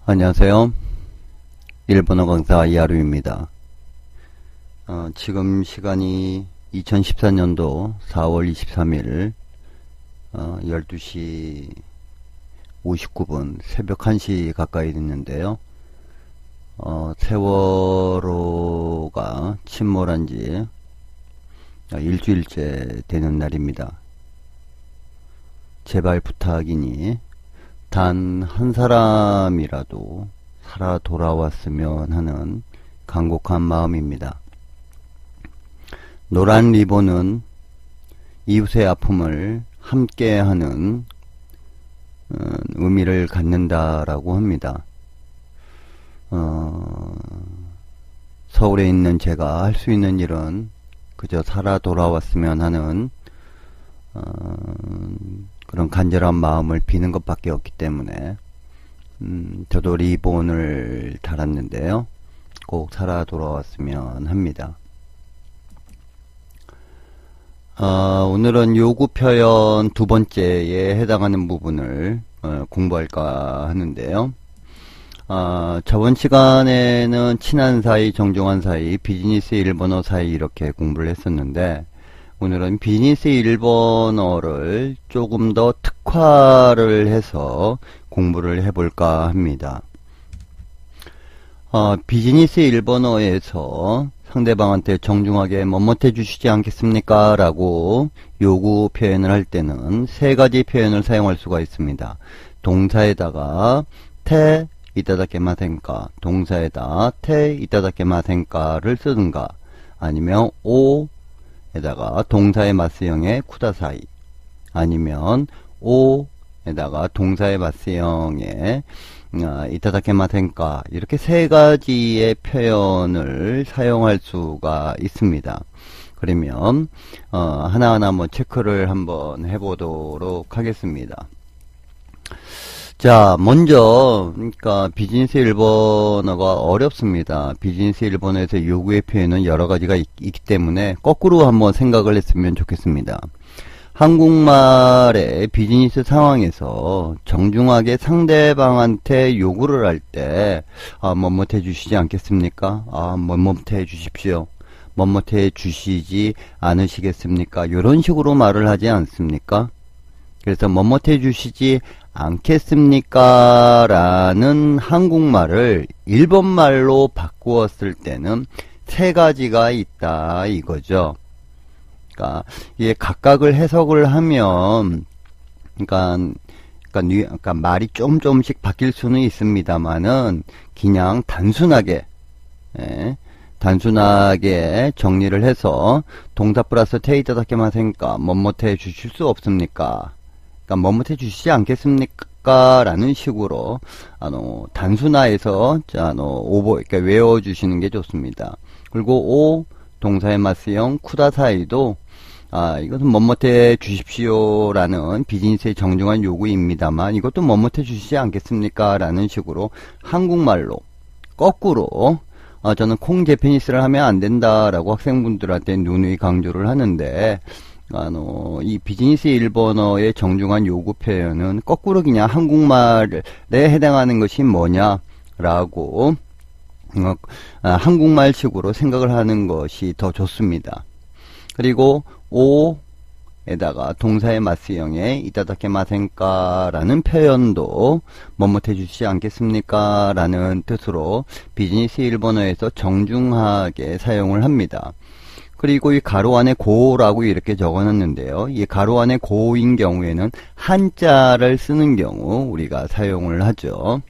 안녕하세요. 일본어 강사 이하루입니다. 지금 시간이 2014년도 4월 23일 12시 59분 새벽 1시 가까이 됐는데요. 세월호가 침몰한 지 일주일째 되는 날입니다. 제발 부탁이니 단 한 사람이라도 살아 돌아왔으면 하는 간곡한 마음입니다. 노란 리본은 이웃의 아픔을 함께하는 의미를 갖는다라고 합니다. 서울에 있는 제가 할 수 있는 일은 그저 살아 돌아왔으면 하는 그런 간절한 마음을 비는 것밖에 없기 때문에 저도 리본을 달았는데요. 꼭 살아 돌아왔으면 합니다. 오늘은 요구 표현 두 번째에 해당하는 부분을 공부할까 하는데요. 저번 시간에는 친한 사이, 정중한 사이, 비즈니스 일본어 사이 이렇게 공부를 했었는데 오늘은 비즈니스 일본어를 조금 더 특화를 해서 공부를 해볼까 합니다. 비즈니스 일본어에서 상대방한테 정중하게 뭐뭇 해주시지 않겠습니까? 라고 요구 표현을 할 때는 세 가지 표현을 사용할 수가 있습니다. 동사에다가 테 이타다케마센까, 동사에다 테 이타다케마센까를 쓰든가, 아니면 오 에다가 동사의 마스형의 쿠다사이, 아니면 오 에다가 동사의 마스형의 이타다케마센까, 이렇게 세 가지의 표현을 사용할 수가 있습니다. 그러면 하나하나 체크를 한번 해보도록 하겠습니다. 자, 먼저 그러니까 비즈니스 일본어가 어렵습니다. 비즈니스 일본어에서 요구의 표현은 여러 가지가 있기 때문에 거꾸로 한번 생각을 했으면 좋겠습니다. 한국말의 비즈니스 상황에서 정중하게 상대방한테 요구를 할 때 뭐뭇 해주시지 않겠습니까? 뭐뭇 해주십시오. 뭐뭇 해주시지 않으시겠습니까? 이런 식으로 말을 하지 않습니까? 그래서 뭐뭇 해주시지 않겠습니까? 라는 한국말을 일본말로 바꾸었을 때는 세 가지가 있다 이거죠. 그러니까 이게 각각을 해석을 하면 그러니까 말이 조금씩 바뀔 수는 있습니다만은 그냥 단순하게 정리를 해서 동사 플러스 테이타다케마센까 뭐뭇 해 주실 수 없습니까? 그러니까 뭐뭇 해 주시지 않겠습니까? 라는 식으로 단순화해서 그러니까 외워 주시는 게 좋습니다. 그리고 오 동사의 마스형 쿠다사이도 이것은 뭐뭇 해 주십시오 라는 비즈니스의 정중한 요구입니다만 이것도 뭐뭇 해 주시지 않겠습니까? 라는 식으로 한국말로 거꾸로 저는 콩 재패니스를 하면 안 된다라고 학생분들한테 누누이 강조를 하는데 이 비즈니스 일본어의 정중한 요구 표현은 거꾸로 그냥 한국말에 해당하는 것이 뭐냐라고 한국말식으로 생각을 하는 것이 더 좋습니다. 그리고 오에다가 동사의 마스형의 이타다케마센까 라는 표현도 뭐뭇 해주시지 않겠습니까? 라는 뜻으로 비즈니스 일본어에서 정중하게 사용을 합니다. 그리고 이 가로 안에 고라고 이렇게 적어놨는데요. 이 가로 안에 고인 경우에는 한자를 쓰는 경우 우리가 사용을 하죠.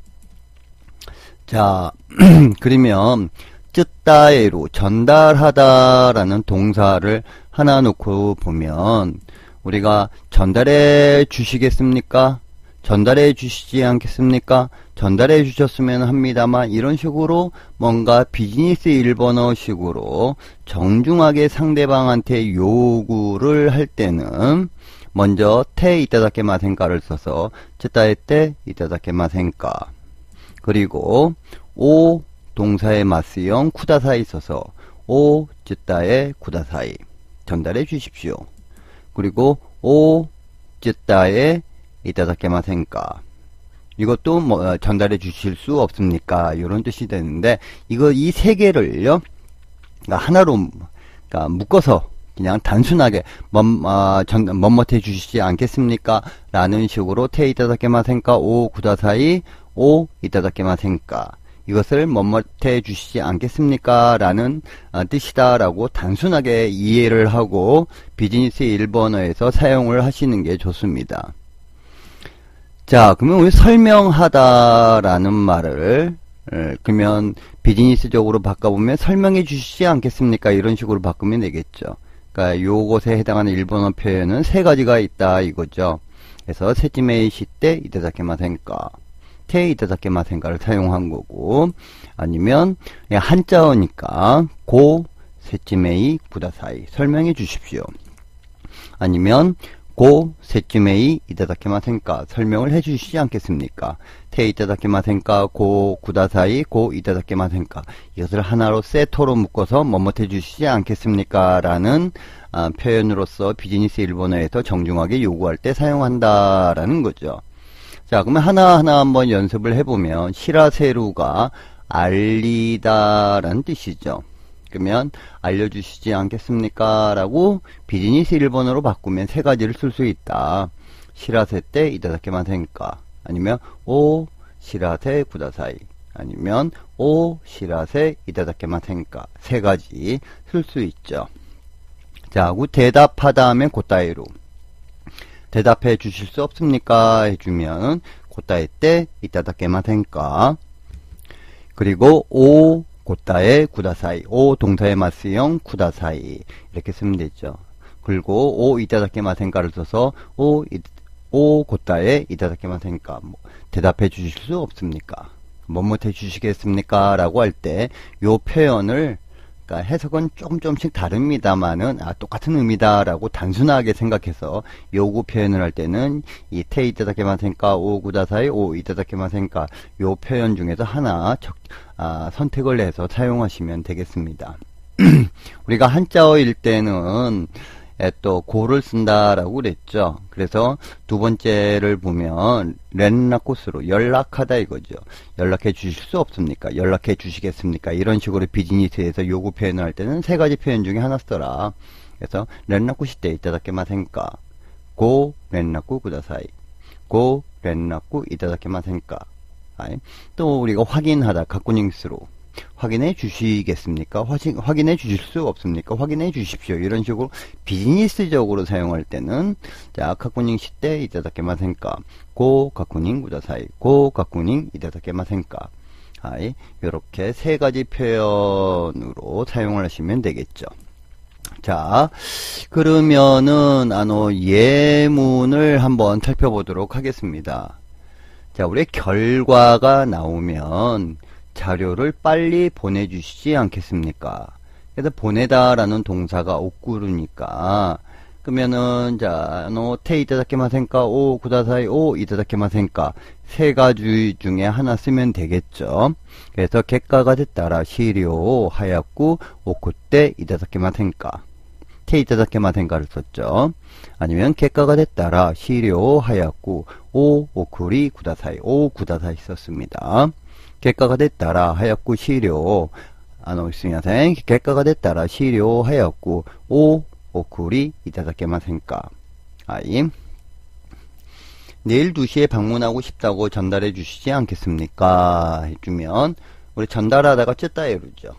자, 그러면 쯔따에로 전달하다라는 동사를 하나 놓고 보면 우리가 전달해 주시겠습니까? 전달해 주시지 않겠습니까? 전달해 주셨으면 합니다만 이런 식으로 뭔가 비즈니스 일본어 식으로 정중하게 상대방한테 요구를 할 때는 먼저 테 이타다케마센까를 써서 쯔따에 때 이타다케마센까, 그리고 오 동사의 마스형 쿠다사이 써서 오 쯔따에 쿠다사이 전달해 주십시오. 그리고 오 쯔따에 이타다케마센까 이것도 뭐 전달해 주실 수 없습니까? 이런 뜻이 되는데 이 세 개를요, 그러니까 하나로 그러니까 묶어서 그냥 단순하게 멋멋해 주시지 않겠습니까? 라는 식으로 테 이타다케마센까 오 구다사이 오 이타다케마센까 이것을 멋멋해 주시지 않겠습니까? 라는 뜻이다 라고 단순하게 이해를 하고 비즈니스 일본어에서 사용을 하시는 게 좋습니다. 자, 그러면 우리 설명하다라는 말을 그러면 비즈니스적으로 바꿔보면 설명해 주시지 않겠습니까? 이런 식으로 바꾸면 되겠죠. 그러니까 요것에 해당하는 일본어 표현은 세 가지가 있다 이거죠. 그래서 세지메이 시때 이타다케마센까, 테 이타다케마센까를 사용한 거고, 아니면 한자어니까 고 세지메이 구다사이 설명해 주십시오. 아니면 고 세지메이 이타다케마센까 설명을 해 주시지 않겠습니까? 테 이타다케마센까 고 구다사이 고 이타다케마센까 이것을 하나로 세토로 묶어서 멋멋해 주시지 않겠습니까? 라는 표현으로서 비즈니스 일본어에서 정중하게 요구할 때 사용한다라는 거죠. 자, 그러면 하나하나 한번 연습을 해보면 시라세루가 알리다라는 뜻이죠. 그러면 알려주시지 않겠습니까? 라고 비즈니스 일본어로 바꾸면 세 가지를 쓸 수 있다. 시라세 때 이타다케마센까, 아니면 오 시라세 구다사이, 아니면 오 시라세 이타다케마센까 세 가지 쓸 수 있죠. 자, 그 대답하다 하면 고따이로 대답해 주실 수 없습니까? 해주면 고따이 때 이타다케마센까, 그리고 오 고따에 구다사이, 오 동사의 마스형 구다사이 이렇게 쓰면 되죠. 그리고 오 이타다케마센까를 써서 오 고따에 이타다케마센까 대답해 주실 수 없습니까? 뭐뭇해 주시겠습니까? 라고 할 때 요 표현을, 그러니까 해석은 조금씩 다릅니다만은 똑같은 의미다 라고 단순하게 생각해서 요구 표현을 할 때는 이 테 이타다케마센까 오 구다사이 오 이타다케마센까 요 표현 중에서 하나 선택을 해서 사용하시면 되겠습니다. 우리가 한자어일 때는 또 고를 쓴다라고 그랬죠. 그래서 두 번째를 보면 렌라코스로 연락하다 이거죠. 연락해 주실 수 없습니까? 연락해 주시겠습니까? 이런 식으로 비즈니스에서 요구 표현을 할 때는 세 가지 표현 중에 하나 쓰더라. 그래서 렌라쿠 시테 이타다케마센까, 고 렌라쿠 구다사이, 고 렌라쿠 이타다케마센까. 또 우리가 확인하다 가꾸닝스로 확인해 주시겠습니까? 확인해 주실 수 없습니까? 확인해 주십시오. 이런 식으로 비즈니스적으로 사용할 때는 자, 가꾸닝 시때 이타다케마센까, 고 가꾸닝 구다사이, 고 가꾸닝 이타다케마센까. 이렇게 세 가지 표현으로 사용을 하시면 되겠죠. 자, 그러면은 예문을 한번 살펴보도록 하겠습니다. 자, 우리 결과가 나오면 자료를 빨리 보내주시지 않겠습니까? 그래서 보내다라는 동사가 오꾸루니까, 그러면은, 자, 테 이타다케마센까, 오 구다사이, 오 이타다케마센까 세 가지 중에 하나 쓰면 되겠죠. 그래서 객가가 됐다라 시료 하얗고 오쿠 때 이타다케마센까, 테 이타다케마센까를 썼죠. 아니면 객가가 됐다라 시료 하얗고 오 오쿠리 구다사이, 오 구다사이 썼습니다. 객가가 됐다라 하얗고 시료 스미마센, 객가가 됐다라 시료 하얗고 오 오쿠리 이타다케마센까. 내일 2시에 방문하고 싶다고 전달해 주시지 않겠습니까? 해주면 우리 전달하다가 쯔따에루죠.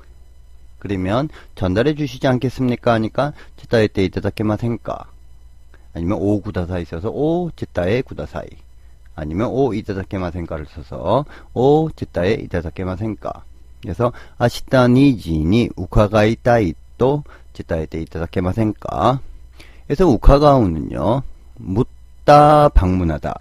그러면 전달해 주시지 않겠습니까? 하니까 쯔따에 때 이타다케마센까, 아니면 오 구다사이 써서 오 쯔따에 구다사이, 아니면 오 이타다케마센까를 써서 오 쯔따에 이타다케마센까. 그래서 아시타 니지니 우카가이타이 또 쯔따에 때 이타다케마센까. 그래서 우카가우는요, 묻다 방문하다,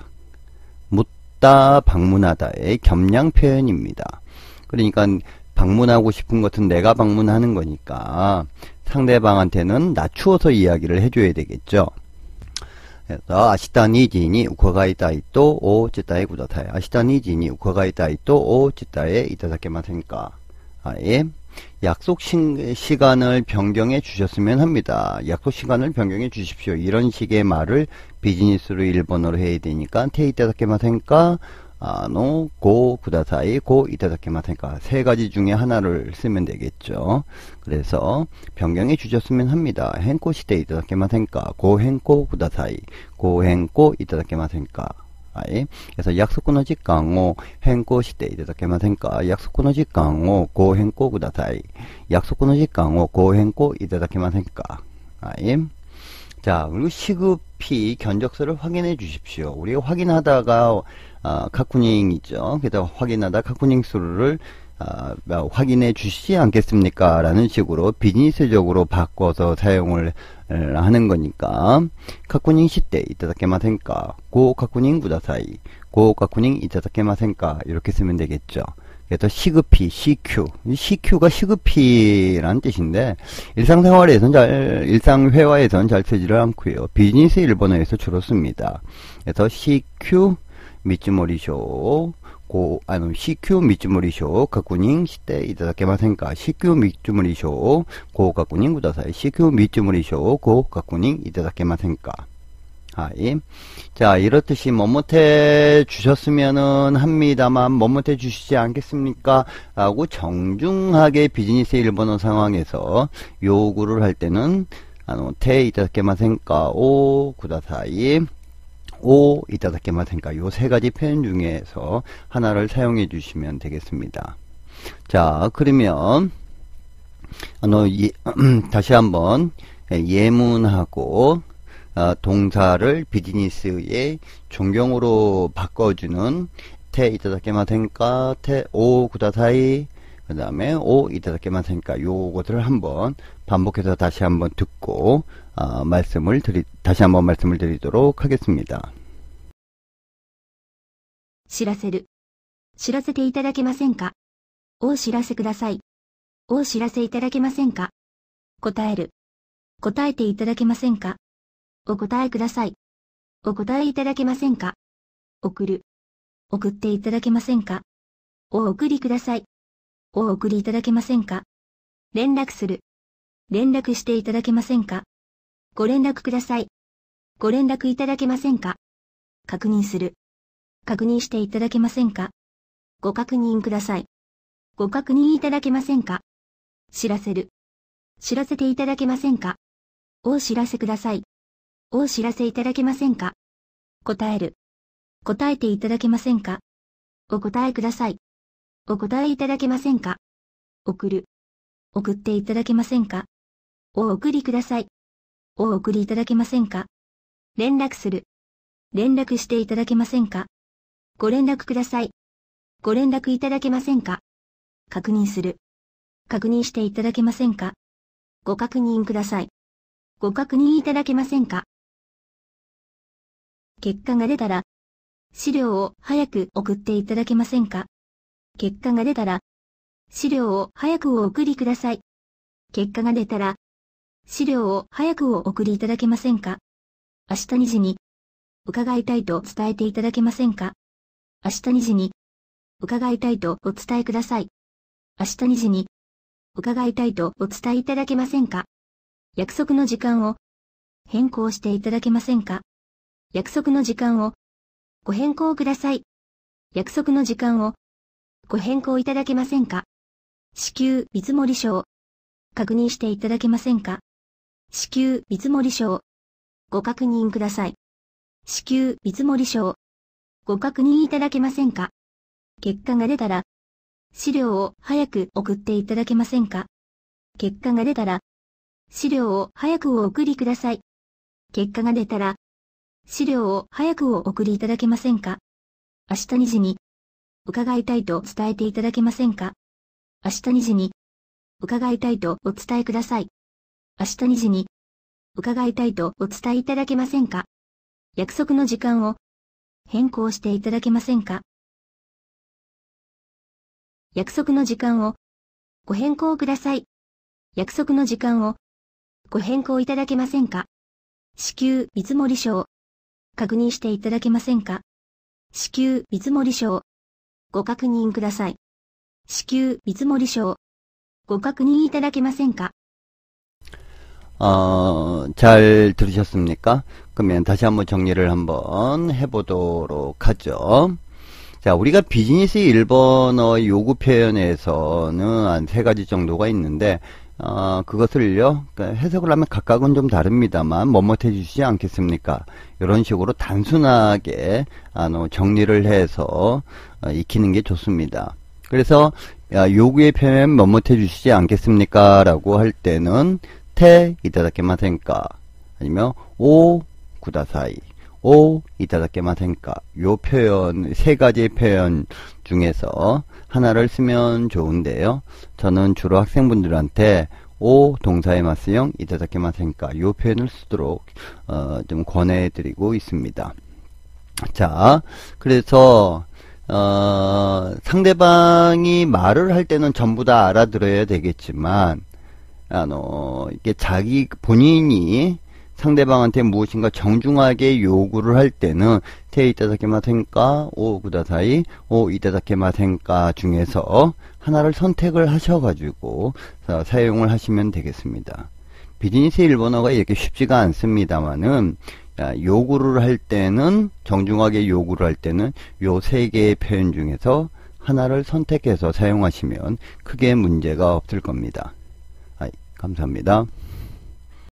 묻다 방문하다의 겸양 표현입니다. 그러니까 방문하고 싶은 것은 내가 방문하는 거니까 상대방한테는 낮추어서 이야기를 해줘야 되겠죠. 그래서 아시타 니지니 우카가이타이 또 오 쯔따에 구다사이, 아시타 니지니 우카가이타이 또 오 쯔따에 이타다케마센까. 약속 시간을 변경해 주셨으면 합니다. 약속 시간을 변경해 주십시오. 이런 식의 말을 비즈니스로 일본어로 해야 되니까 테 이타다케마센까, 고 구다사이 고 이타다키마센까 세 가지 중에 하나를 쓰면 되겠죠. 그래서 변경해 주셨으면 합니다. henko 시대 이타다키마센까 고 henko 구다사이 고 henko 이타다키마센까 그래서 약속の時間を変更していただけませんか約束の時間をご変更ください。約束の時間をご変更いただけませんか자, 그리고 시급히 견적서를 확인해 주십시오. 우리가 확인하다가, 카쿠닝이죠. 그래서 확인하다 카쿠닝 수를, 확인해 주시지 않겠습니까? 라는 식으로 비즈니스적으로 바꿔서 사용을 하는 거니까, 카쿠닝 시대 이타다케마센까? 고 카쿠닝 구다사이. 고 카쿠닝 이타다케마센까? 이렇게 쓰면 되겠죠. 그래서 시급히, CQ. CQ가 시급히라는 뜻인데, 일상회화에선 잘 쓰지를 않고요. 비즈니스 일본어에서 주로 씁니다. 그래서 CQ 미츠모리쇼, CQ 미츠모리쇼, 가쿠닝 시대 이타다케마센까? CQ 미츠모리쇼, 고 가쿠닝 구다사이. CQ 미츠모리쇼, 고 가쿠닝 이타다케마센까? 자, 이렇듯이 뭐뭇해 주셨으면은 합니다만 뭐뭇해 주시지 않겠습니까? 라고 정중하게 비즈니스 일본어 상황에서 요구를 할 때는 테 이타다케마센까 오 구다사이 오 이타다케마센까 요 세 가지 표현 중에서 하나를 사용해 주시면 되겠습니다. 자, 그러면 다시 한번 예문하고 동사를 비즈니스의 존경으로 바꿔주는 테 이타다케마센까 테 오 구다사이 그 다음에 오 이타다케마센까 요것을 한번 반복해서 다시 한번 듣고 다시 한번 말씀을 드리도록 하겠습니다. 知らせる。知らせていただけませんか。お知らせください。お知らせいただけませんか。答える。答えていただけませんか。お答えください。お答えいただけませんか。送る。送っていただけませんか。お送りください。お送りいただけませんか。連絡する。連絡していただけませんか。ご連絡ください。ご連絡いただけませんか。確認する。確認していただけませんか。ご確認ください。ご確認いただけませんか。知らせる。知らせていただけませんか。お知らせください。お知らせいただけませんか。答える。答えていただけませんか。お答えください。お答えいただけませんか。送る。送っていただけませんか。お送りください。お送りいただけませんか。連絡する。連絡していただけませんか。ご連絡ください。ご連絡いただけませんか。確認する。確認していただけませんか。ご確認ください。ご確認いただけませんか。結果が出たら、資料を早く送っていただけませんか。結果が出たら、資料を早くお送りください。結果が出たら、資料を早くお送りいただけませんか。明日2時に、伺いたいと伝えていただけませんか。明日2時に、伺いたいとお伝えください。明日2時に、伺いたいとお伝えいただけませんか。約束の時間を変更していただけませんか。約束の時間をご変更ください。約束の時間をご変更いただけませんか。支給見積書確認していただけませんか。支給見積書ご確認ください。支給見積書ご確認いただけませんか。結果が出たら資料を早く送っていただけませんか。結果が出たら資料を早くお送りください。結果が出たら資料を早くお送りいただけませんか。明日2時に伺いたいと伝えていただけませんか。明日2時に伺いたいとお伝えください。明日2時に伺いたいとお伝えいただけませんか。約束の時間を変更していただけませんか。約束の時間をご変更ください。約束の時間をご変更いただけませんか。支給見積書確認していただけませんか。支給見積書ご確認ください。支給見積書ご確認いただけませんか。잘 들으셨습니까? 그러면 다시 한번 정리를 한번 해보도록 하죠. 자, 우리가 비즈니스 일본어 요구 표현에서는 한 3가지 정도가 있는데, 그것을요, 그러니까 해석을 하면 각각은 좀 다릅니다만, 뭐뭇 해주시지 않겠습니까? 이런 식으로 단순하게, 정리를 해서, 익히는 게 좋습니다. 그래서, 요구의 표현 뭐뭇 해주시지 않겠습니까? 라고 할 때는, 테, 이타다케마센까? 아니면, 오, 구다사이. 오, 이타다케마센까? 요 표현, 3가지 표현 중에서 하나를 쓰면 좋은데요. 저는 주로 학생분들한테 오 동사의 마스형 이타다케마센까? 요 표현을 쓰도록 좀 권해드리고 있습니다. 자, 그래서 상대방이 말을 할 때는 전부 다 알아들어야 되겠지만 이게 본인이 상대방한테 무엇인가 정중하게 요구를 할 때는 테 이타다케마센까 오 구다사이 오 이타다케마센까 중에서 하나를 선택을 하셔가지고 사용을 하시면 되겠습니다. 비즈니스 일본어가 이렇게 쉽지가 않습니다만은 요구를 할 때는 정중하게 요구를 할 때는 요 3개의 표현 중에서 하나를 선택해서 사용하시면 크게 문제가 없을 겁니다. 감사합니다.